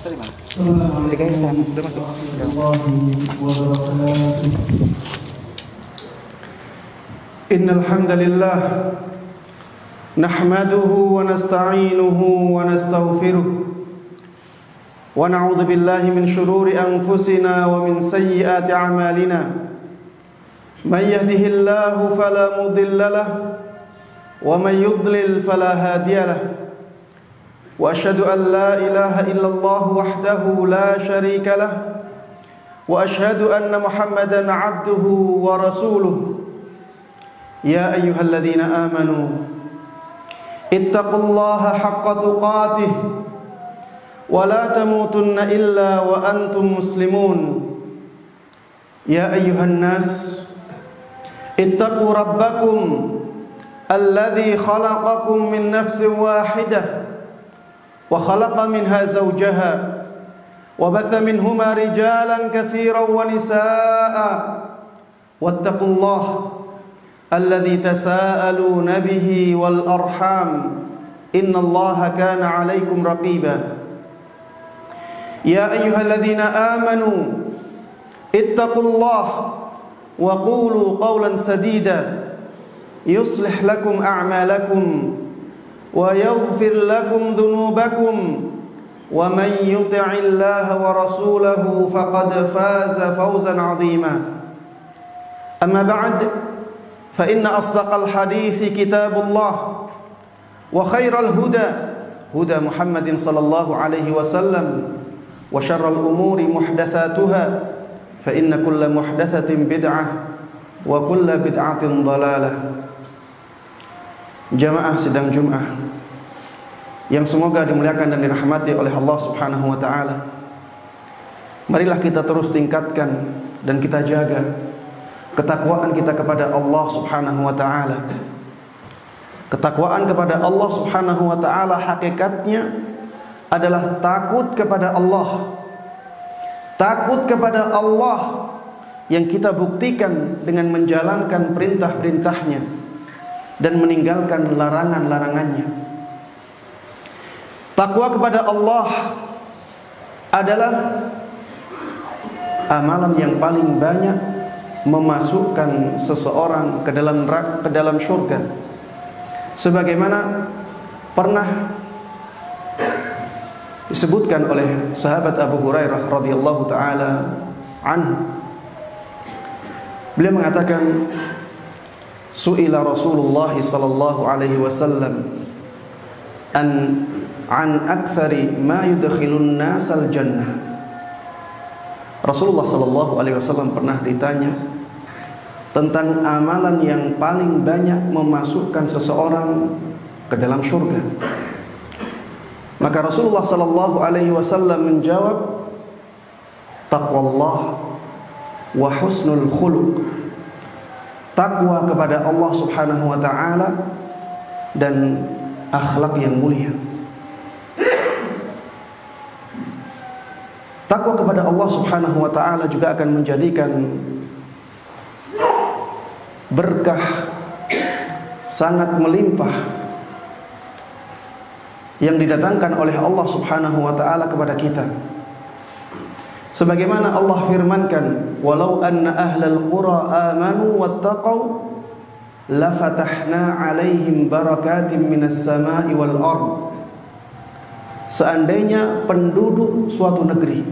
Masuk di mana? Di sana. Udah masuk. Innal hamdalillah nahmaduhu wa nasta'inuhu wa nastaghfiruh wa na'udzu billahi min shururi anfusina wa min sayyiati a'malina. Man yahdihillahu fala mudilla lahu wa man yudlil fala hadiya lahu. Wa asyhadu an la ilaha illallah wahdahu la syarika lah wa asyhadu anna Muhammadan 'abduhu wa rasuluh. Ya ayyuhalladzina amanu ittaqullaha haqqa tuqatih wa la tamutunna illa wa antum muslimun. Ya ayyuhan nas ittaqu rabbakum alladzi khalaqakum min nafsin wahidah wa khalaqa minha zawjaha wa batha minhuma rijalan katsiran wa nisaa'a wattaqullaha alladzi tasaaluna bihi wal arham innallaha kana 'alaikum raqiba. Ya ayyuhalladzina amanu ittaqullaha wa qulu qawlan sadida yuslih lakum a'malakum wa yaghfir lakum dhunubakum wa man yuti'illaha wa rasulahu faqad faza fawzan 'azima. Amma ba'd, fa inna asdaqal hadithi kitabullah wa khairal huda huda Muhammadin sallallahu alaihi wasallam wa syarral umuri muhdatsatuha fa inna kulla muhdatsatin bid'ah wa kulla bid'atin dhalalah. Jamaah sidang Jum'ah yang semoga dimuliakan dan dirahmati oleh Allah Subhanahu wa taala. Marilah kita terus tingkatkan dan kita jaga ketakwaan kita kepada Allah Subhanahu wa taala. Ketakwaan kepada Allah Subhanahu wa taala hakikatnya adalah takut kepada Allah. Takut kepada Allah yang kita buktikan dengan menjalankan perintah-perintahnya dan meninggalkan larangan-larangannya. Takwa kepada Allah adalah amalan yang paling banyak memasukkan seseorang ke dalam surga. Sebagaimana pernah disebutkan oleh sahabat Abu Hurairah radhiyallahu taala anhu. Beliau mengatakan, su'ila Rasulullah sallallahu alaihi wasallam an aktsari ma yudkhilun nasal jannah. Rasulullah sallallahu alaihi wasallam pernah ditanya tentang amalan yang paling banyak memasukkan seseorang ke dalam surga. Maka Rasulullah sallallahu alaihi wasallam menjawab, taqwallah wa husnul khuluq. Takwa kepada Allah Subhanahu wa taala dan akhlak yang mulia. Takwa kepada Allah Subhanahu wa taala juga akan menjadikan berkah sangat melimpah yang didatangkan oleh Allah Subhanahu wa taala kepada kita. Sebagaimana Allah firmankan, walau anna ahlal qura amanu wattaqau lafatahna 'alaihim barakatim minas sama'i wal ard. Seandainya penduduk suatu negeri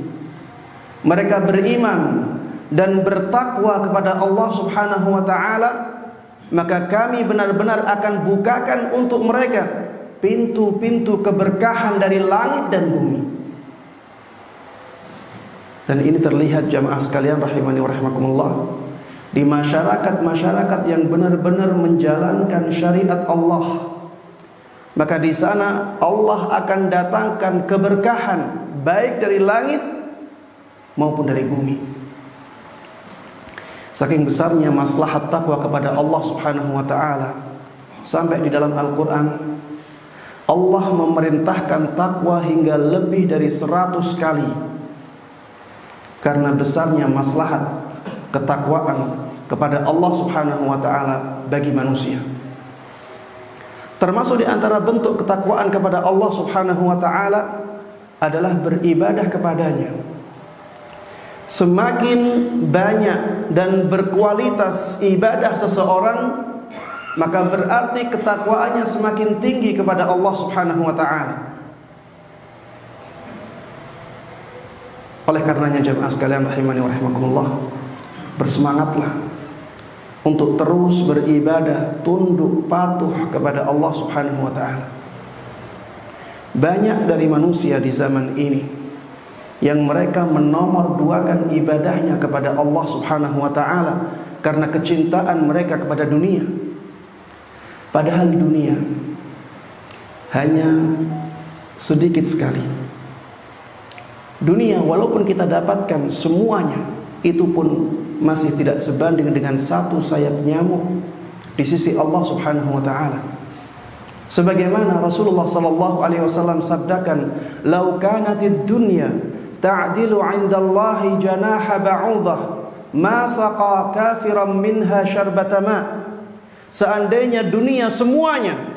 mereka beriman dan bertakwa kepada Allah Subhanahu wa taala, maka kami benar-benar akan bukakan untuk mereka pintu-pintu keberkahan dari langit dan bumi. Dan ini terlihat jamaah sekalian rahimani wa rahimakumullah, di masyarakat-masyarakat yang benar-benar menjalankan syariat Allah, maka di sana Allah akan datangkan keberkahan baik dari langit maupun dari bumi. Saking besarnya maslahat takwa kepada Allah Subhanahu wa taala, sampai di dalam Al-Qur'an Allah memerintahkan takwa hingga lebih dari 100 kali. Karena besarnya maslahat ketakwaan kepada Allah Subhanahu wa taala bagi manusia. Termasuk di antara bentuk ketakwaan kepada Allah Subhanahu wa taala adalah beribadah kepadanya. Semakin banyak dan berkualitas ibadah seseorang, maka berarti ketakwaannya semakin tinggi kepada Allah Subhanahu wa ta'ala. Oleh karenanya jemaah sekalian rahimani wa rahimakumullah, bersemangatlah untuk terus beribadah, tunduk patuh kepada Allah Subhanahu wa ta'ala. Banyak dari manusia di zaman ini yang mereka menomorduakan ibadahnya kepada Allah Subhanahu wa ta'ala karena kecintaan mereka kepada dunia. Padahal di dunia hanya sedikit sekali. Dunia walaupun kita dapatkan semuanya, itu pun masih tidak sebanding dengan satu sayap nyamuk di sisi Allah Subhanahu wa ta'ala. Sebagaimana Rasulullah sallallahu alaihi wasallam sabdakan, "Lau kanatid dunya ta'dilu 'indallahi janaha ba'udah, ma saqa kafiran minha syarbata ma." Seandainya dunia semuanya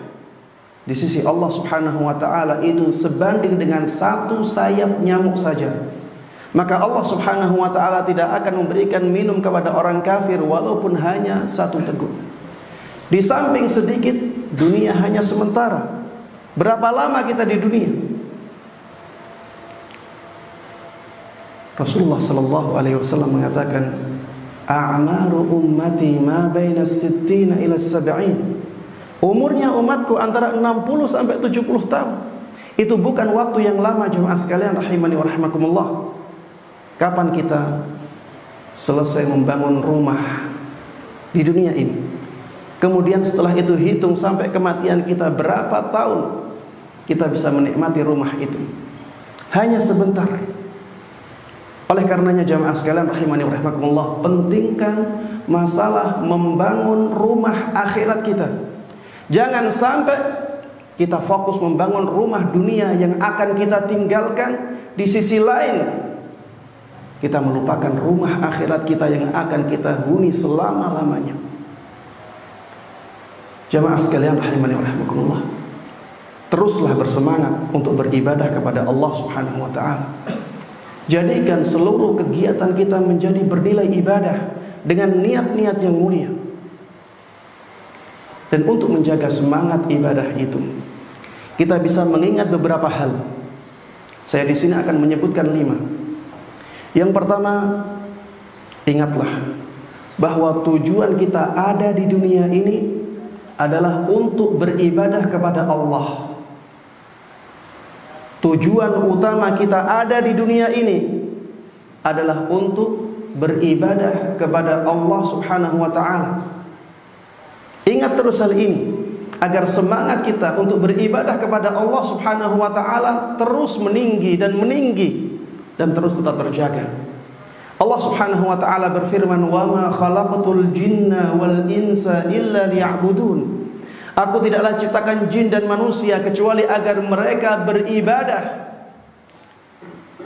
di sisi Allah Subhanahu wa ta'ala itu sebanding dengan satu sayap nyamuk saja, maka Allah Subhanahu wa ta'ala tidak akan memberikan minum kepada orang kafir walaupun hanya satu teguk. Di samping sedikit, dunia hanya sementara. Berapa lama kita di dunia? Rasulullah sallallahu alaihi wasallam mengatakan, "A'maru ummati ma baina as-sittina ila as-sab'in." Umurnya umatku antara 60 sampai 70 tahun. Itu bukan waktu yang lama jemaah sekalian rahimani wa rahimakumullah. Kapan kita selesai membangun rumah di dunia ini? Kemudian setelah itu hitung sampai kematian kita berapa tahun kita bisa menikmati rumah itu? Hanya sebentar. Oleh karenanya jamaah sekalian rahimani wa rahimakumullah, pentingkan masalah membangun rumah akhirat kita. Jangan sampai kita fokus membangun rumah dunia yang akan kita tinggalkan, di sisi lain kita melupakan rumah akhirat kita yang akan kita huni selama-lamanya. Jamaah sekalian rahimani wa rahimakumullah, teruslah bersemangat untuk beribadah kepada Allah Subhanahu wa ta'ala. Jadikan seluruh kegiatan kita menjadi bernilai ibadah dengan niat-niat yang mulia. Dan untuk menjaga semangat ibadah itu, kita bisa mengingat beberapa hal. Saya di sini akan menyebutkan 5. Yang pertama, ingatlah bahwa tujuan kita ada di dunia ini adalah untuk beribadah kepada Allah. Tujuan utama kita ada di dunia ini adalah untuk beribadah kepada Allah Subhanahu wa ta'ala. Ingat terus hal ini, agar semangat kita untuk beribadah kepada Allah Subhanahu wa ta'ala terus meninggi dan terus tetap terjaga. Allah Subhanahu wa ta'ala berfirman, "Wa ma khalaqtul jinna wal insa illa liya'budun." Aku tidaklah ciptakan jin dan manusia kecuali agar mereka beribadah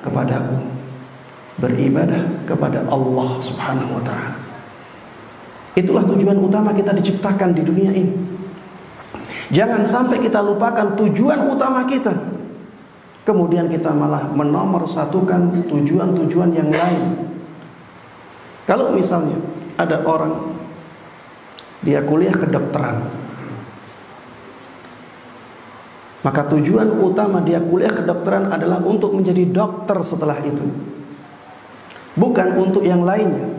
kepadaku, beribadah kepada Allah Subhanahu wa ta'ala. Itulah tujuan utama kita diciptakan di dunia ini. Jangan sampai kita lupakan tujuan utama kita, kemudian kita malah menomorsatukan tujuan-tujuan yang lain. Kalau misalnya ada orang dia kuliah kedokteran, maka tujuan utama dia kuliah kedokteran adalah untuk menjadi dokter setelah itu, bukan untuk yang lainnya.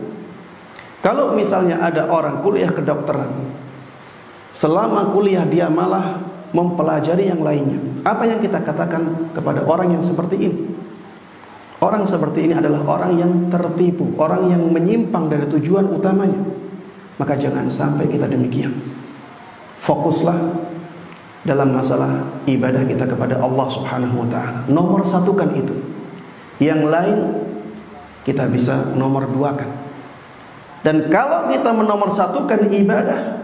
Kalau misalnya ada orang kuliah kedokteran, selama kuliah dia malah mempelajari yang lainnya, apa yang kita katakan kepada orang yang seperti ini? Orang seperti ini adalah orang yang tertipu, orang yang menyimpang dari tujuan utamanya. Maka jangan sampai kita demikian. Fokuslah dalam masalah ibadah kita kepada Allah Subhanahu wa ta'ala. Nomor satukan itu. Yang lain kita bisa nomor duakan. Dan kalau kita menomorsatukan ibadah,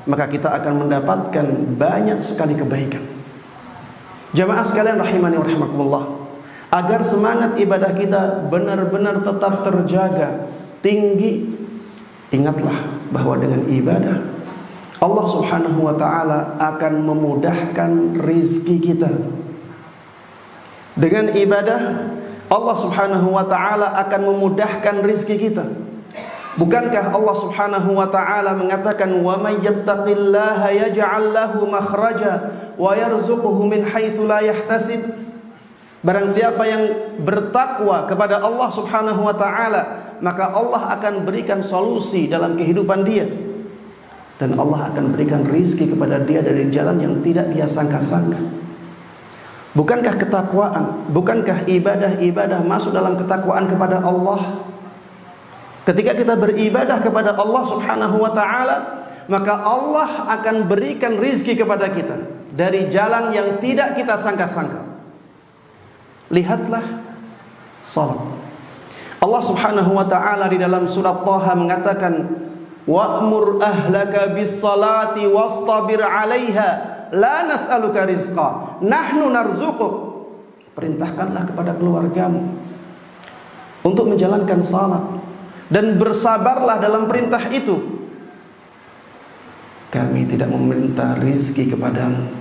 maka kita akan mendapatkan banyak sekali kebaikan. Jamaah sekalian rahimani wa rahimakumullah, agar semangat ibadah kita benar-benar tetap terjaga tinggi, ingatlah bahwa dengan ibadah Allah Subhanahu wa ta'ala akan memudahkan rizki kita. Dengan ibadah Allah Subhanahu wa taala akan memudahkan rizki kita. Bukankah Allah Subhanahu wa taala mengatakan, "Wa may yattaqillaha yaj'al lahu makhraja wa yarzuquhu min haitsu la yahtasib." Barang siapa yang bertakwa kepada Allah Subhanahu wa taala, maka Allah akan berikan solusi dalam kehidupan dia. Dan Allah akan berikan rizki kepada dia dari jalan yang tidak dia sangka-sangka. Bukankah ketakwaan, bukankah ibadah-ibadah masuk dalam ketakwaan kepada Allah? Ketika kita beribadah kepada Allah Subhanahu wa taala, maka Allah akan berikan rizki kepada kita dari jalan yang tidak kita sangka-sangka. Lihatlah salat. Allah Subhanahu wa taala di dalam surat Thaha mengatakan, "Wa'mur ahlaka bis-salati wastabir 'alaiha, la nas'aluka rizqa, nahnu narzuquk." Perintahkanlah kepada keluargamu untuk menjalankan salat dan bersabarlah dalam perintah itu. Kami tidak meminta rizki kepadamu.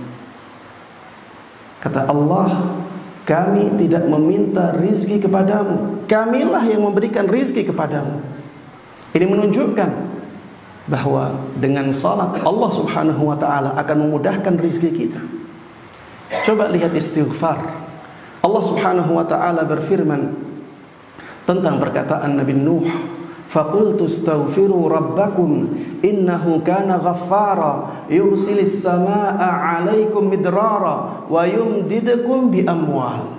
Kata Allah, kami tidak meminta rizki kepadamu, kamilah yang memberikan rizki kepadamu. Ini menunjukkan bahwa dengan salat Allah Subhanahu wa taala akan memudahkan rizki kita. Coba lihat istighfar. Allah Subhanahu wa taala berfirman tentang perkataan Nabi Nuh, "Faqultu astaghfiru rabbakum innahu kana ghaffara yursilis samaa'a 'alaikum midrara wa yumdidukum bi amwal."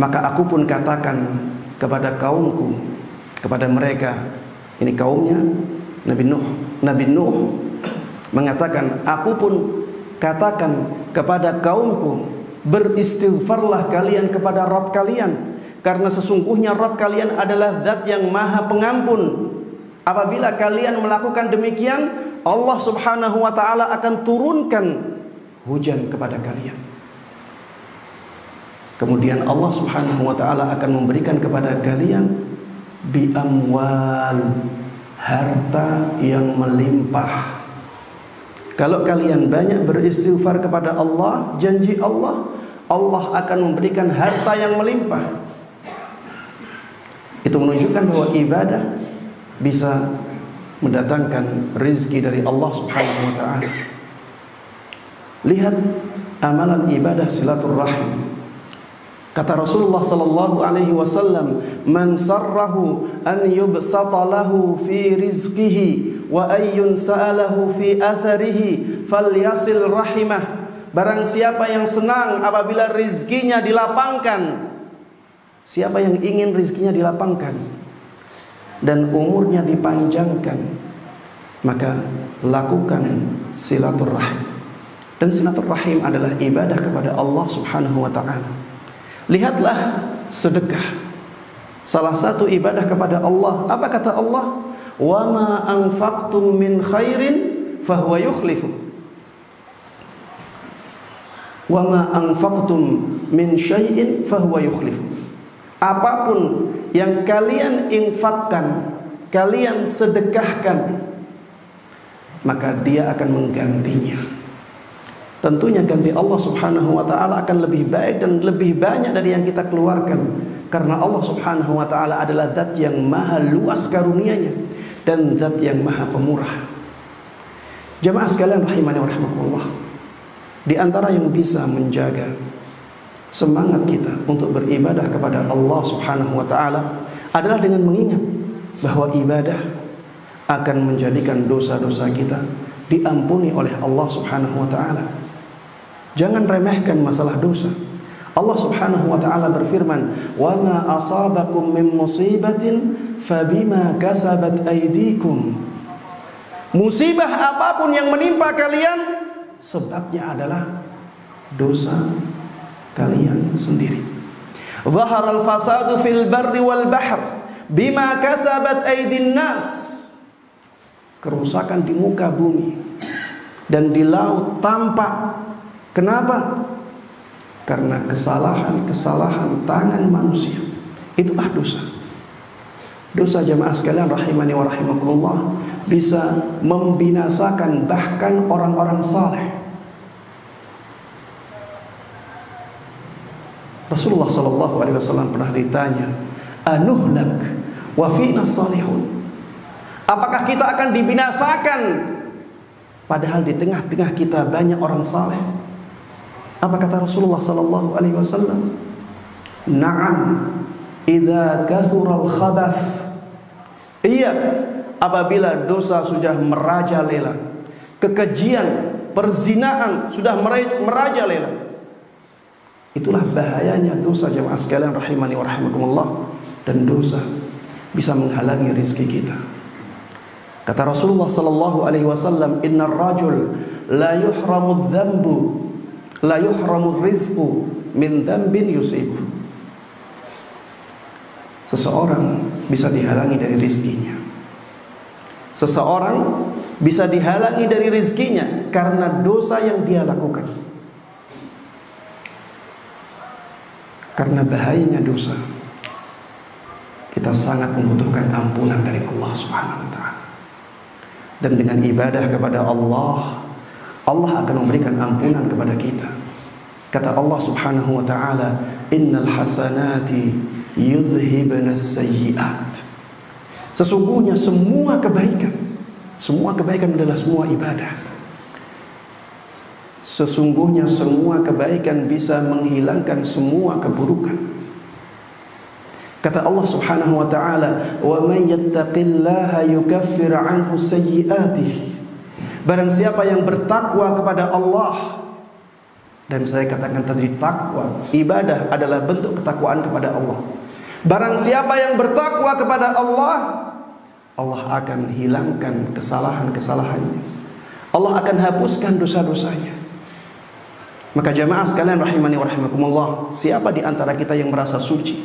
Maka aku pun katakan kepada kaumku, kepada mereka, ini kaumnya Nabi Nuh. Nabi Nuh mengatakan, aku pun katakan kepada kaumku, beristighfarlah kalian kepada Rabb kalian, karena sesungguhnya Rabb kalian adalah Zat yang Maha Pengampun. Apabila kalian melakukan demikian, Allah Subhanahu wa taala akan turunkan hujan kepada kalian. Kemudian Allah Subhanahu wa taala akan memberikan kepada kalian bi amwal, harta yang melimpah. Kalau kalian banyak beristighfar kepada Allah, janji Allah, Allah akan memberikan harta yang melimpah. Itu menunjukkan bahwa ibadah bisa mendatangkan rizki dari Allah Subhanahu wa ta'ala. Lihat amalan ibadah silaturrahim. Kata Rasulullah sallallahu alaihi wasallam, "Man sarrahu an yubsata lahu fi rizqihi wa ayyun sa'alahu fi atharihi falyasil rahimah." Barang siapa yang senang apabila rizkinya dilapangkan, siapa yang ingin rizkinya dilapangkan dan umurnya dipanjangkan, maka lakukan silaturrahim. Dan silaturrahim adalah ibadah kepada Allah Subhanahu wa ta'ala. Lihatlah sedekah, salah satu ibadah kepada Allah. Apa kata Allah? "Wa ma anfaqtum min khairin fahuwa yukhlifu." Wa ma anfaqtum min syai'in fahuwa yukhlifu. Apapun yang kalian infakkan, kalian sedekahkan, maka dia akan menggantinya. Tentunya ganti Allah Subhanahu wa ta'ala akan lebih baik dan lebih banyak dari yang kita keluarkan. Karena Allah Subhanahu wa ta'ala adalah Zat yang maha luas karunia-Nya dan Zat yang maha pemurah. Jamaah sekalian rahimani wa rahimakumullah, di antara yang bisa menjaga semangat kita untuk beribadah kepada Allah Subhanahu wa ta'ala adalah dengan mengingat bahwa ibadah akan menjadikan dosa-dosa kita diampuni oleh Allah Subhanahu wa ta'ala. Jangan remehkan masalah dosa. Allah Subhanahu wa ta'ala berfirman, "Wa ma asabakum min musibatin fabima kasabat aydikum." Musibah apapun yang menimpa kalian, sebabnya adalah dosa kalian sendiri. Zaharal fasadu fil barri wal bahr bima kasabat aydin nas. Kerusakan di muka bumi dan di laut tampak. Kenapa? Karena kesalahan tangan manusia. Itulah dosa. Dosa jamaah sekalian rahimani wa rahimakumullah bisa membinasakan bahkan orang-orang saleh. Rasulullah sallallahu alaihi wasallam pernah ditanya, "Anuhlak wa fina salihun?" Apakah kita akan dibinasakan padahal di tengah-tengah kita banyak orang saleh? Apa kata Rasulullah sallallahu alaihi wasallam? "Na'am, idza kathural khabath." Iya, apabila dosa sudah merajalela, kekejian, perzinaan sudah merajalela. Itulah bahayanya dosa, jemaah sekalian rahimani wa rahimakumullah. Dan dosa bisa menghalangi rizki kita. Kata Rasulullah sallallahu alaihi wasallam, "Innar rajul la yuhramu dzambu, la yuhramu rizqu min dzambin yusibu." Seseorang bisa dihalangi dari rizkinya. Seseorang bisa dihalangi dari rizkinya karena dosa yang dia lakukan. Karena bahayanya dosa, kita sangat membutuhkan ampunan dari Allah Subhanahu wa ta'ala. Dan dengan ibadah kepada Allah, Allah akan memberikan ampunan kepada kita. Kata Allah Subhanahu wa ta'ala, "Innal hasanati yudhhibunas sayyi'at." Sesungguhnya semua kebaikan adalah semua ibadah. Sesungguhnya semua kebaikan bisa menghilangkan semua keburukan. Kata Allah Subhanahu wa ta'ala, "Wa man yattaqillaha yukaffir 'anhu sayyi'atihi." Barang siapa yang bertakwa kepada Allah, dan saya katakan tadi takwa, ibadah adalah bentuk ketakwaan kepada Allah. Barang siapa yang bertakwa kepada Allah, Allah akan hilangkan kesalahan-kesalahannya. Allah akan hapuskan dosa-dosanya. Maka jamaah sekalian rahimani wa rahimakumullah, siapa di antara kita yang merasa suci?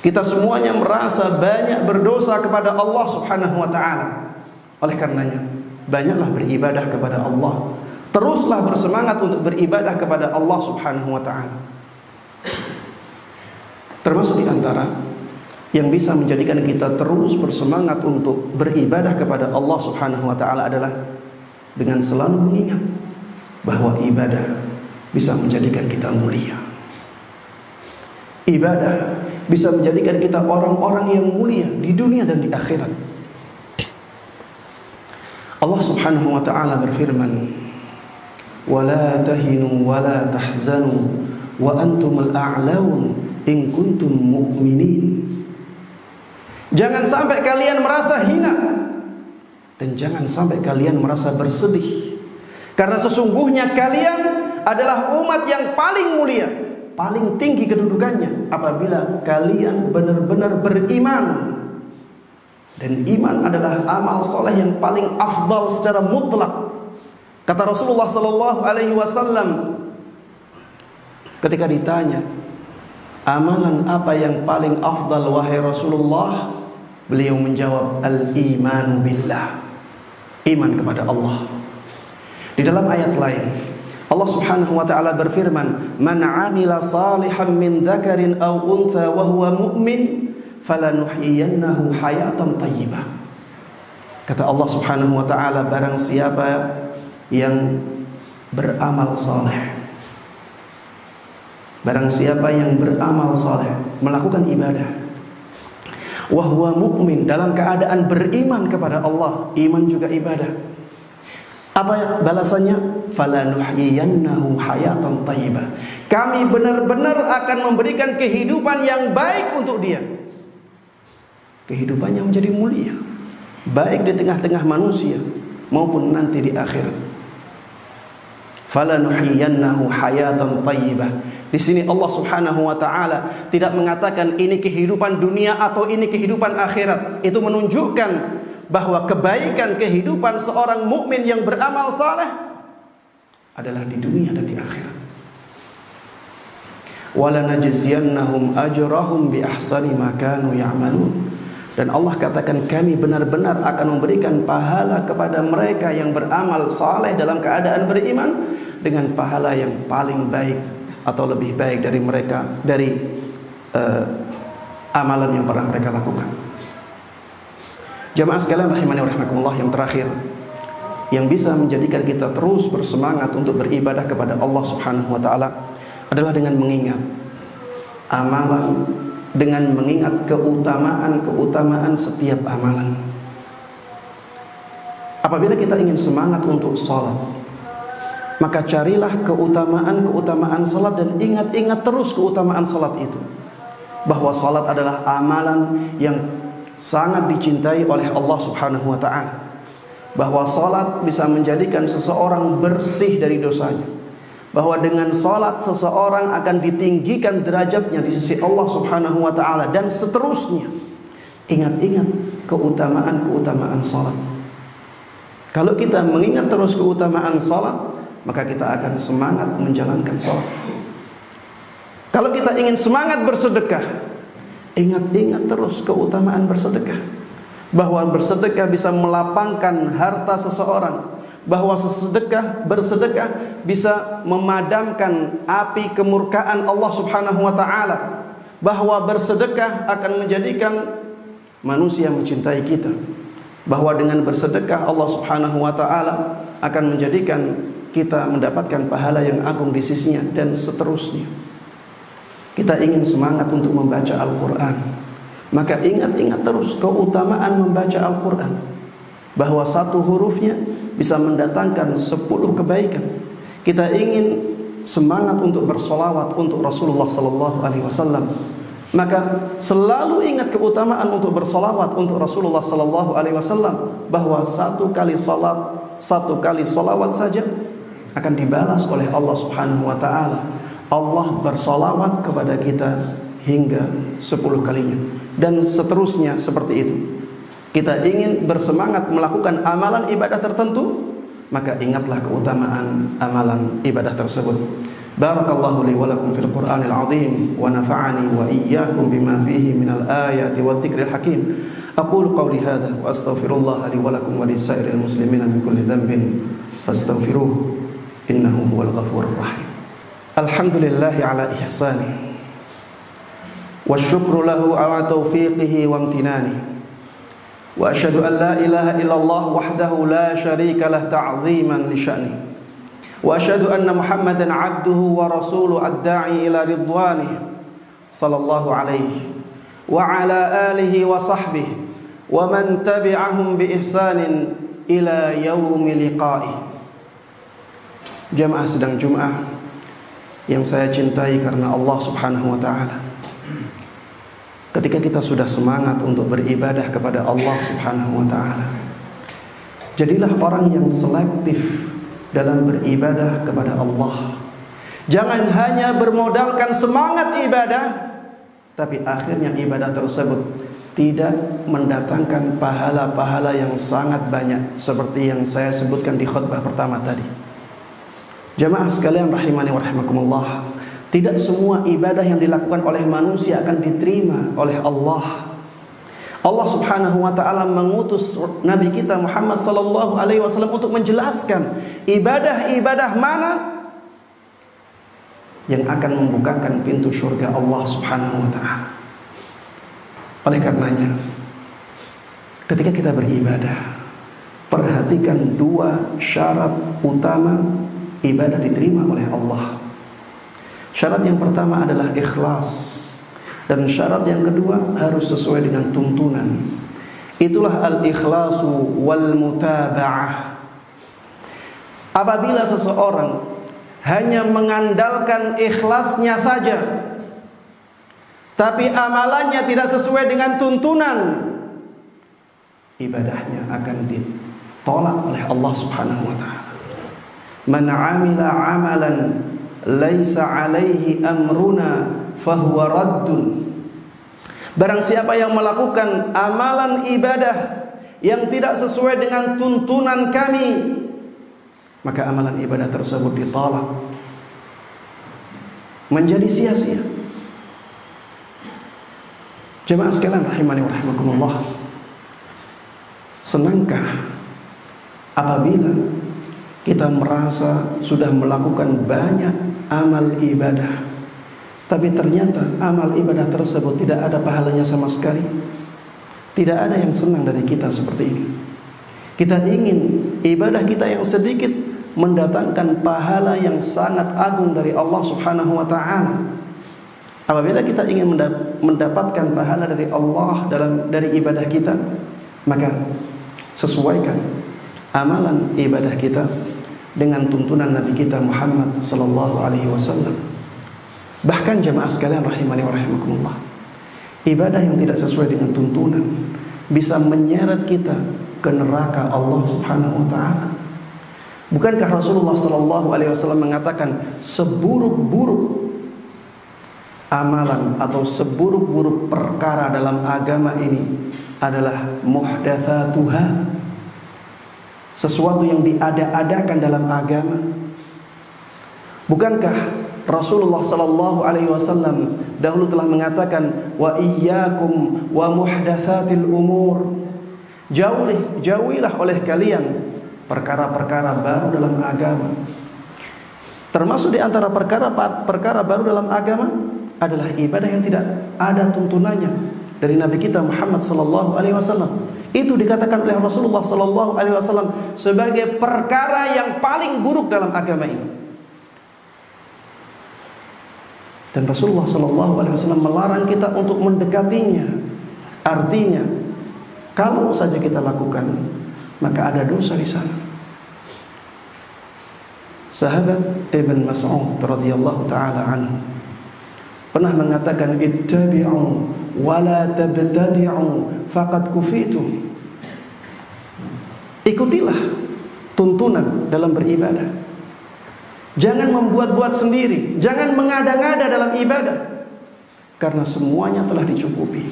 Kita semuanya merasa banyak berdosa kepada Allah Subhanahu wa ta'ala. Oleh karenanya, banyaklah beribadah kepada Allah. Teruslah bersemangat untuk beribadah kepada Allah Subhanahu wa ta'ala. Termasuk di antara yang bisa menjadikan kita terus bersemangat untuk beribadah kepada Allah Subhanahu wa ta'ala adalah dengan selalu mengingat bahwa ibadah bisa menjadikan kita mulia. Ibadah bisa menjadikan kita orang-orang yang mulia di dunia dan di akhirat. Allah Subhanahu wa ta'ala berfirman, "Wala tahinu wala tahzanu wa antumul a'laun in kuntum mu'minin." Jangan sampai kalian merasa hina dan jangan sampai kalian merasa bersedih, karena sesungguhnya kalian adalah umat yang paling mulia, paling tinggi kedudukannya apabila kalian benar-benar beriman. Dan iman adalah amal soleh yang paling afdal secara mutlak. Kata Rasulullah sallallahu alaihi wasallam ketika ditanya, "Amalan apa yang paling afdal wahai Rasulullah?" Beliau menjawab, "Al-imanu billah." Iman kepada Allah. Di dalam ayat lain Allah Subhanahu wa ta'ala berfirman, "Man 'amila salihan min dzakarin aw untha wa huwa mu'min falanuhyiyannahu hayatan thayyibah." Kata Allah Subhanahu wa ta'ala, barang siapa yang beramal saleh, barang siapa yang beramal saleh, melakukan ibadah, wa huwa mu'min, dalam keadaan beriman kepada Allah, iman juga ibadah. Apa balasannya? Falanuhyiyannahu hayatan thayyibah. Kami benar-benar akan memberikan kehidupan yang baik untuk dia. Kehidupannya menjadi mulia, baik di tengah-tengah manusia maupun nanti di akhirat. Falanuhyiyannahu hayatan thayyibah. Di sini Allah Subhanahu wa ta'ala tidak mengatakan ini kehidupan dunia atau ini kehidupan akhirat. Itu menunjukkan bahwa kebaikan kehidupan seorang mukmin yang beramal saleh adalah di dunia dan di akhirat. Walanajziyannahum ajrahum bi ahsani ma kanu ya'malun. Dan Allah katakan kami benar-benar akan memberikan pahala kepada mereka yang beramal saleh dalam keadaan beriman dengan pahala yang paling baik atau lebih baik dari mereka dari amalan yang pernah mereka lakukan. Jamaah sekalian rahimani wa rahimakumullah, yang terakhir yang bisa menjadikan kita terus bersemangat untuk beribadah kepada Allah Subhanahu wa ta'ala adalah dengan mengingat amalan dengan mengingat keutamaan setiap amalan. Apabila kita ingin semangat untuk sholat, maka carilah keutamaan sholat dan ingat-ingat terus keutamaan sholat itu. Bahwa sholat adalah amalan yang sangat dicintai oleh Allah Subhanahu wa ta'ala. Bahwa sholat bisa menjadikan seseorang bersih dari dosanya. Bahwa dengan sholat seseorang akan ditinggikan derajatnya di sisi Allah Subhanahu wa ta'ala, dan seterusnya. Ingat-ingat keutamaan sholat. Kalau kita mengingat terus keutamaan sholat, maka kita akan semangat menjalankan sholat. Kalau kita ingin semangat bersedekah, ingat-ingat terus keutamaan bersedekah. Bahwa bersedekah bisa melapangkan harta seseorang. Bahwa bersedekah bisa memadamkan api kemurkaan Allah Subhanahu wa ta'ala. Bahwa bersedekah akan menjadikan manusia mencintai kita. Bahwa dengan bersedekah Allah Subhanahu wa ta'ala akan menjadikan kita mendapatkan pahala yang agung di sisinya, dan seterusnya. Kita ingin semangat untuk membaca Al-Quran, maka ingat-ingat terus keutamaan membaca Al-Quran. Bahwa satu hurufnya bisa mendatangkan 10 kebaikan. Kita ingin semangat untuk bersolawat untuk Rasulullah Sallallahu Alaihi Wasallam, maka selalu ingat keutamaan untuk bersolawat untuk Rasulullah Sallallahu Alaihi Wasallam. Bahwa satu kali solawat saja akan dibalas oleh Allah Subhanahu wa ta'ala. Allah bersolawat kepada kita hingga 10 kalinya, dan seterusnya seperti itu. Kita ingin bersemangat melakukan amalan ibadah tertentu, maka ingatlah keutamaan amalan ibadah tersebut. Barakallahu li wa lakum fil Qur'anil azim, wa nafa'ani wa iyyakum bima fihi minal ayati wa dzikril hakim. Aqulu qawli hadha wa astaghfirullah li wa lakum wa lisairil muslimina min kulli dhanbin fastaghfiruhu innahu huwal ghafurur rahim. Alhamdulillahi ala ihsani wa syukru lahu ala taufiqihi wa amtinani. Wa asyhadu an la ilaha illallah wahdahu la syarika lah ta'ziman li sya'ni. Wa asyhadu anna Muhammadan 'abduhu wa rasuluhu ad-da'i ila ridwanihi sallallahu alaihi wa ala alihi wa sahbihi wa man tabi'ahum bi ihsanin ila yaumi liqa'i. Jamaah sedang Jumat yang saya cintai karena Allah Subhanahu wa ta'ala, ketika kita sudah semangat untuk beribadah kepada Allah Subhanahu wa ta'ala, jadilah orang yang selektif dalam beribadah kepada Allah. Jangan hanya bermodalkan semangat ibadah, tapi akhirnya ibadah tersebut tidak mendatangkan pahala-pahala yang sangat banyak, seperti yang saya sebutkan di khutbah pertama tadi. Jamaah sekalian rahimani wa rahimakumullah, tidak semua ibadah yang dilakukan oleh manusia akan diterima oleh Allah. Allah Subhanahu wa ta'ala mengutus Nabi kita Muhammad sallallahu alaihi wasallam untuk menjelaskan ibadah-ibadah mana yang akan membukakan pintu surga Allah Subhanahu wa ta'ala. Oleh karenanya, ketika kita beribadah, perhatikan 2 syarat utama ibadah diterima oleh Allah. Syarat yang pertama adalah ikhlas, dan syarat yang kedua harus sesuai dengan tuntunan. Itulah al-ikhlasu wal mutaba'ah. Apabila seseorang hanya mengandalkan ikhlasnya saja, tapi amalannya tidak sesuai dengan tuntunan, ibadahnya akan ditolak oleh Allah Subhanahu wa ta'ala. Man 'amila 'amalan laisa 'alaihi amruna fahuwa raddun. Barang siapa yang melakukan amalan ibadah yang tidak sesuai dengan tuntunan kami, maka amalan ibadah tersebut ditolak, menjadi sia-sia. Jemaah sekalian rahimani wa rahimakumullah, senangkah apabila kita merasa sudah melakukan banyak amal ibadah, tapi ternyata amal ibadah tersebut tidak ada pahalanya sama sekali? Tidak ada yang senang dari kita seperti ini. Kita ingin ibadah kita yang sedikit mendatangkan pahala yang sangat agung dari Allah Subhanahu wa ta'ala. Apabila kita ingin mendapatkan pahala dari Allah dari ibadah kita, maka sesuaikan amalan ibadah kita dengan tuntunan Nabi kita Muhammad sallallahu alaihi wasallam. Bahkan jemaah sekalian rahimani wa rahimakumullah, ibadah yang tidak sesuai dengan tuntunan bisa menyeret kita ke neraka Allah Subhanahu wa taala. Bukankah Rasulullah sallallahu alaihi wasallam mengatakan seburuk-buruk amalan atau seburuk-buruk perkara dalam agama ini adalah muhdatsatuha, sesuatu yang diada-adakan dalam agama? Bukankah Rasulullah sallallahu alaihi wasallam dahulu telah mengatakan wa iyyakum wa muhdatsatil umur, jauhilah oleh kalian perkara-perkara baru dalam agama. Termasuk di antara perkara baru dalam agama adalah ibadah yang tidak ada tuntunannya dari Nabi kita Muhammad sallallahu alaihi wasallam. Itu dikatakan oleh Rasulullah sallallahu alaihi wasallam sebagai perkara yang paling buruk dalam agama ini. Dan Rasulullah sallallahu alaihi wasallam melarang kita untuk mendekatinya. Artinya, kalau saja kita lakukan, maka ada dosa di sana. Sahabat Ibn Mas'ud radhiyallahu taala anhu pernah mengatakan, ittabi'u wa la tabtadi'u faqad kufitum. Ikutilah tuntunan dalam beribadah. Jangan membuat-buat sendiri, jangan mengada-ngada dalam ibadah, karena semuanya telah dicukupi.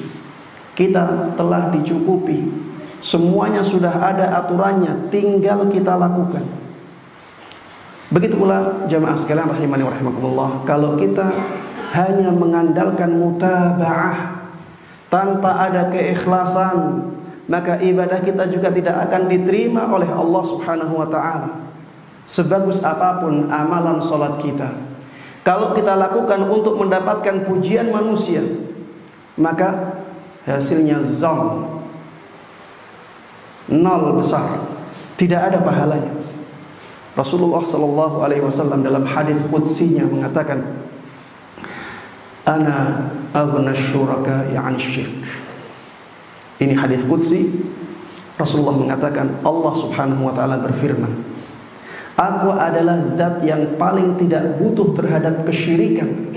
Kita telah dicukupi, semuanya sudah ada aturannya, tinggal kita lakukan. Begitu pula jamaah sekalian rahimani wa rahimakumullah, kalau kita hanya mengandalkan mutaba'ah tanpa ada keikhlasan, maka ibadah kita juga tidak akan diterima oleh Allah Subhanahu wa taala. Sebagus apapun amalan salat kita, kalau kita lakukan untuk mendapatkan pujian manusia, maka hasilnya zam, nol besar, tidak ada pahalanya. Rasulullah sallallahu alaihi wasallam dalam hadis qudsinya mengatakan, ana aghna syuraka ya'an syirk. Ini hadis qudsi. Rasulullah mengatakan, Allah Subhanahu wa taala berfirman, aku adalah zat yang paling tidak butuh terhadap kesyirikan.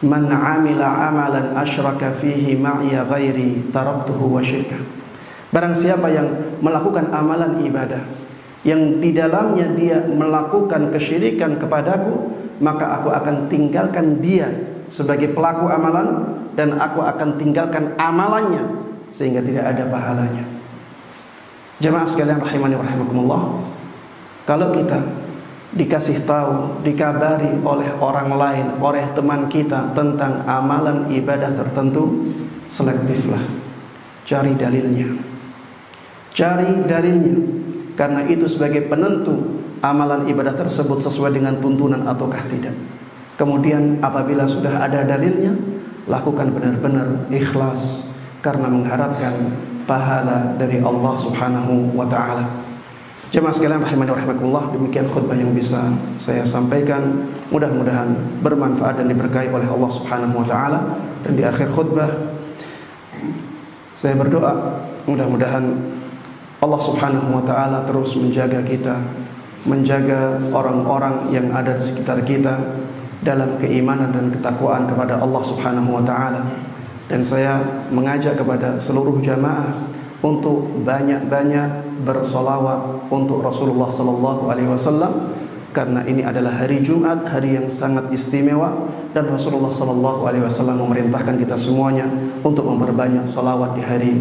Man 'amila 'amalan asyraka fihi ma'iya ghairi taraktuhu wa syirkah. Barang siapa yang melakukan amalan ibadah yang di dalamnya dia melakukan kesyirikan kepadaku, maka aku akan tinggalkan dia sebagai pelaku amalan, dan aku akan tinggalkan amalannya sehingga tidak ada pahalanya. Jemaah sekalian rahimani wa rahimakumullah, kalau kita dikasih tahu, dikabari oleh orang lain, oleh teman kita tentang amalan ibadah tertentu, selektiflah, cari dalilnya. Cari dalilnya, karena itu sebagai penentu amalan ibadah tersebut sesuai dengan tuntunan ataukah tidak. Kemudian apabila sudah ada dalilnya, lakukan benar-benar ikhlas karena mengharapkan pahala dari Allah Subhanahu wa taala. Jemaah sekalian rahimani wa rahimakumullah, demikian khutbah yang bisa saya sampaikan. Mudah-mudahan bermanfaat dan diberkahi oleh Allah Subhanahu wa taala. Dan di akhir khutbah saya berdoa, mudah-mudahan Allah Subhanahu wa taala terus menjaga kita, menjaga orang-orang yang ada di sekitar kita dalam keimanan dan ketakwaan kepada Allah Subhanahu wa taala. Dan saya mengajak kepada seluruh jamaah untuk banyak-banyak bersolawat untuk Rasulullah sallallahu alaihi wasallam, karena ini adalah hari Jumat, hari yang sangat istimewa, dan Rasulullah sallallahu alaihi wasallam memerintahkan kita semuanya untuk memperbanyak solawat di hari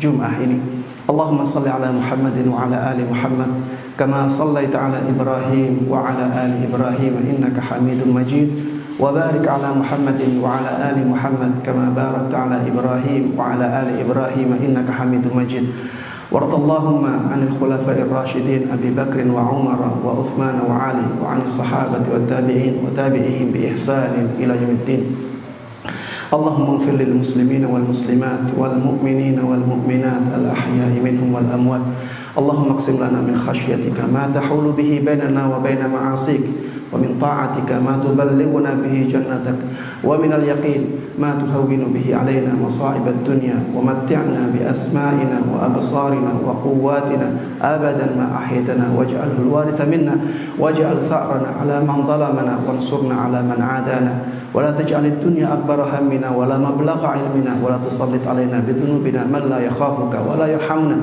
Jumat ini. Allahumma salli ala Muhammadin wa ala ali Muhammad kama sallaita ala Ibrahim wa ala ali Ibrahim innaka Hamidum Majid, wa barik ala Muhammadin wa ala ali Muhammad kama barakta ala Ibrahim wa ala ali Ibrahim innaka Hamidum Majid. Warḍa Allahumma 'anil khulafa'ir rasyidin Abi Bakr wa Umar wa Uthman wa Ali wa 'anil sahabati wat tabi'in wa tabi'ihim bi ihsanin ila yaumiddin. Allahumma ighfir lil muslimina wal muslimat wal mu'minina wal mu'minat al ahya'i minhum wal amwat. Allahumma aqsim lana min khashyatika ma tahulu bihi bainana wa baina ma'asik ومن طاعتك ما تبلغنا به جنتك ومن اليقين ما تهون به علينا مصائب الدنيا ومتعنا بأسمائنا وأبصارنا وقواتنا أبدا ما أحيتنا واجعله الوارث منا واجعل ثأرنا على من ظلمنا وانصرنا على من عادانا ولا تجعل الدنيا أكبر همنا ولا مبلغ علمنا ولا تسلط علينا بذنوبنا من لا يخافك ولا يرحمنا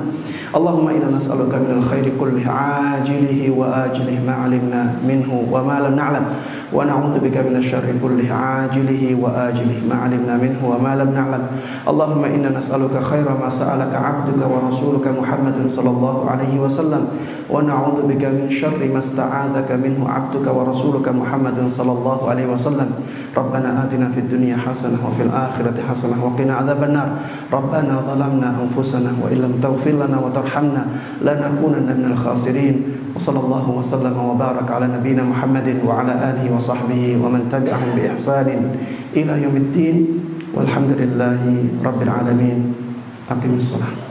اللهم إنا نسألك من الخير كله عاجله وآجله ما علمنا منه وما لم نعلم ونعوذ بك من الشر كله عاجله وآجله ما علمنا منه وما لم نعلم اللهم إنا نسألك خير ما سألك عبدك ورسولك محمد صلى الله عليه وسلم ونعوذ بك من شر ما استعاذك منه عبدك ورسولك محمد صلى الله عليه وسلم ربنا آتنا في الدنيا حسنة وفي الآخرة حسنة وقنا عذاب النار ربنا ظلمنا أنفسنا وإن لم تغفر لنا وترحمنا لنكونن من الخاسرين وصلى الله وسلم وبارك على نبينا محمد وعلى آله وصحبه ومن تبعهم بإحسان إلى يوم الدين والحمد لله رب العالمين أقم الصلاة